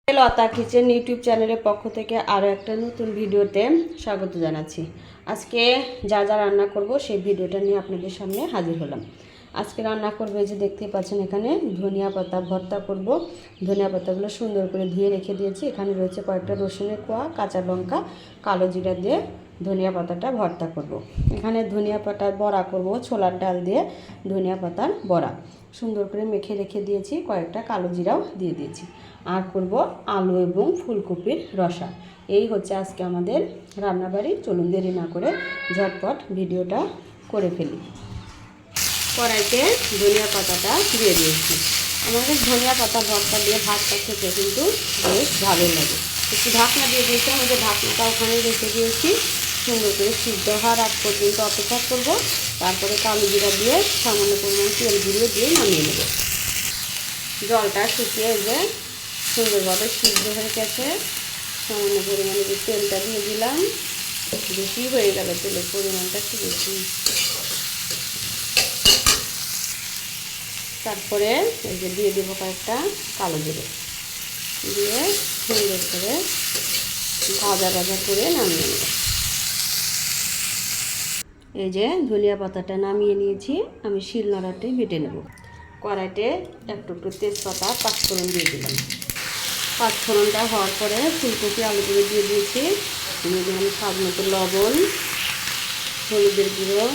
লতা kitchen YouTube চ্যানেলের পক্ষ থেকে আরও একটা নতুন ভিডিওতে স্বাগত জানাচ্ছি। আজকে যা যা রান্না করব সেই ভিডিওটা নিয়ে আপনাদের সামনে হাজির হলাম। আজকে রান্না করব, এই যে দেখতে পাচ্ছেন এখানে ধনিয়া পাতা ভর্তা করব। ধনিয়া পাতাগুলো সুন্দর করে ধুয়ে রেখে দিয়েছি। এখানে রয়েছে কয়েকটা রসুনের কোয়া, কাঁচা লঙ্কা, কালো জিরা দিয়ে ধনিয়া পাতাটা ভর্তা করব। এখানে ধনিয়া পাতার বড়া করব, ছোলার ডাল দিয়ে ধনিয়া পাতার বড়া সুন্দর করে মেখে রেখে দিয়েছি। কয়েকটা কালো জিরাও দিয়ে দিয়েছি। আর করব আলু এবং ফুলকপির রসা। এই হচ্ছে আজকে আমাদের রান্নাবাড়ি। চলুন দেরি না করে ঝটপট ভিডিওটা করে ফেলি। কড়াইতে ধনিয়া পাতাটা দিয়ে দিয়েছি। আমাদের ধনিয়া পাতা ভর্তা দিয়ে ভাতটা খেতে কিন্তু বেশ ভালো লাগে। একটু ঢাকনা দিয়ে দিয়েছি, আমাদের ঢাকনাটা ওখানে রেখে দিয়েছি। সুন্দর করে সিদ্ধ হওয়ার আগ পর্যন্ত অপেক্ষা করব। তারপরে কালো জিরা দিয়ে সামান্য পরিমাণ তেল দিয়ে নামিয়ে নেব। জলটা শুকিয়ে যে সুন্দরভাবে সিদ্ধ হয়ে গেছে। সামান্য পরিমাণে যে তেলটা দিয়ে দিলাম, বেশি হয়ে গেল, তেলের পরিমাণটা একটু বেশি। তারপরে এই যে দিয়ে দেবো কয়েকটা কালো জিরে, দিয়ে সুন্দর করে ভাজা করে নামিয়ে নেব। এই যে ধনিয়া পাতাটা নামিয়ে নিয়েছি, আমি শিলনোড়াতে বেটে নেব। কড়াইতে একটু তেজপাতা, পাঁচফোড়ন দিয়ে দিলাম। পাঁচফোড়নটা হওয়ার পরে ফুলকপি আলুগুলো দিয়ে দিয়েছি। দিয়ে দিলাম স্বাদ মতো লবণ, হলুদের গুঁড়ো,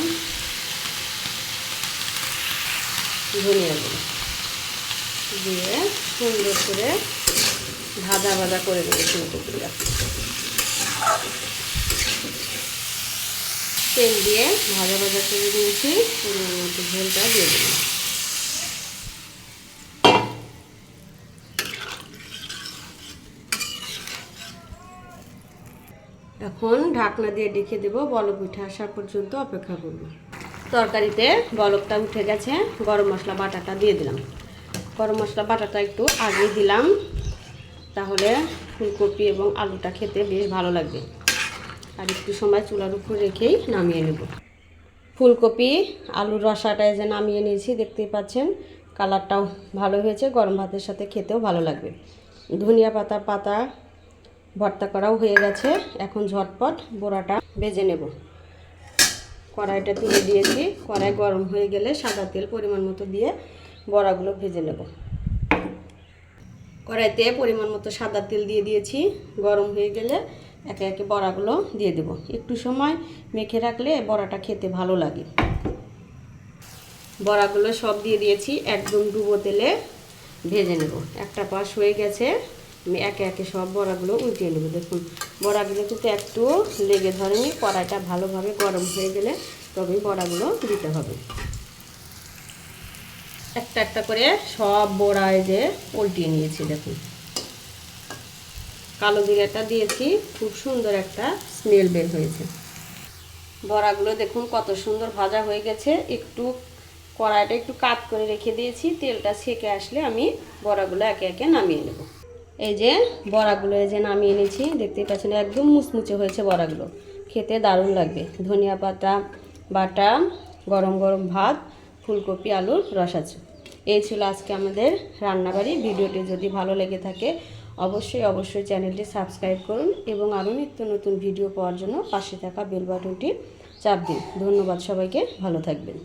ধনিয়া গুঁড়ো দিয়ে সুন্দর করে ভাজা করে দেবো ফুলকপিটা। তেল দিয়ে ভাজা করে দিয়েছি। পরিমাণ মতো ঝোলটা দিয়ে দিলাম। এখন ঢাকনা দিয়ে ঢেকে দেবো, বলক উঠে আসা পর্যন্ত অপেক্ষা করব। তরকারিতে বলকটা উঠে গেছে, গরম মশলা বাটাটা দিয়ে দিলাম। গরম মশলা বাটাটা একটু আগে দিলাম, তাহলে ফুলকপি এবং আলুটা খেতে বেশ ভালো লাগবে। আর একটু সময় চুলার উপর রেখেই নামিয়ে নেব। ফুলকপি আলুর রসাটায় যে নামিয়ে নিয়েছি, দেখতেই পাচ্ছেন কালারটাও ভালো হয়েছে। গরম ভাতের সাথে খেতেও ভালো লাগবে। ধনিয়া পাতা ভর্তা করাও হয়ে গেছে। এখন ঝটপট বড়াটা ভেজে নেব। কড়াইটা তুলে দিয়েছি। কড়াই গরম হয়ে গেলে সাদা তেল পরিমাণ মতো দিয়ে বড়াগুলো ভেজে নেব। কড়াইতে পরিমাণ মতো সাদা তেল দিয়ে দিয়েছি। গরম হয়ে গেলে একে একে বড়াগুলো দিয়ে দেব। একটু সময় মেখে রাখলে বড়াটা খেতে ভালো লাগে। বড়াগুলো সব দিয়ে দিয়েছি, একদম ডুবো তেলে ভেজে নেব। একটা পাশ হয়ে গেছে, আমি একে একে সব বড়াগুলো উল্টিয়ে নেব। দেখুন বড়াগুলো কিন্তু একটু লেগে ধরেনি। কড়াইটা ভালোভাবে গরম হয়ে গেলে তবে বড়াগুলো দিতে হবে। একটা করে সব বড়ায় যে উল্টিয়ে নিয়েছি। দেখুন কালো জিরাটা দিয়েছি, খুব সুন্দর একটা স্মেল বের হয়েছে। বড়াগুলো দেখুন কত সুন্দর ভাজা হয়ে গেছে। একটু কড়াইটা একটু কাত করে রেখে দিয়েছি, তেলটা ছেঁকে আসলে আমি বড়াগুলো একে একে নামিয়ে নেব। এই যে বড়াগুলো এই যে নামিয়ে নিয়েছি, দেখতেই পাচ্ছেন একদম মুচমুচে হয়েছে বড়াগুলো, খেতে দারুণ লাগবে। ধনিয়া পাতা বাটা, গরম গরম ভাত, ফুলকপি আলুর রসা। এই ছিল আজকে আমাদের রান্নাবাড়ি। ভিডিওটি যদি ভালো লেগে থাকে অবশ্যই চ্যানেলটি সাবস্ক্রাইব করুন এবং আরও নিত্য নতুন ভিডিও পাওয়ার জন্য পাশে থাকা বেল বাটনটি চাপ দিন। ধন্যবাদ সবাইকে, ভালো থাকবেন।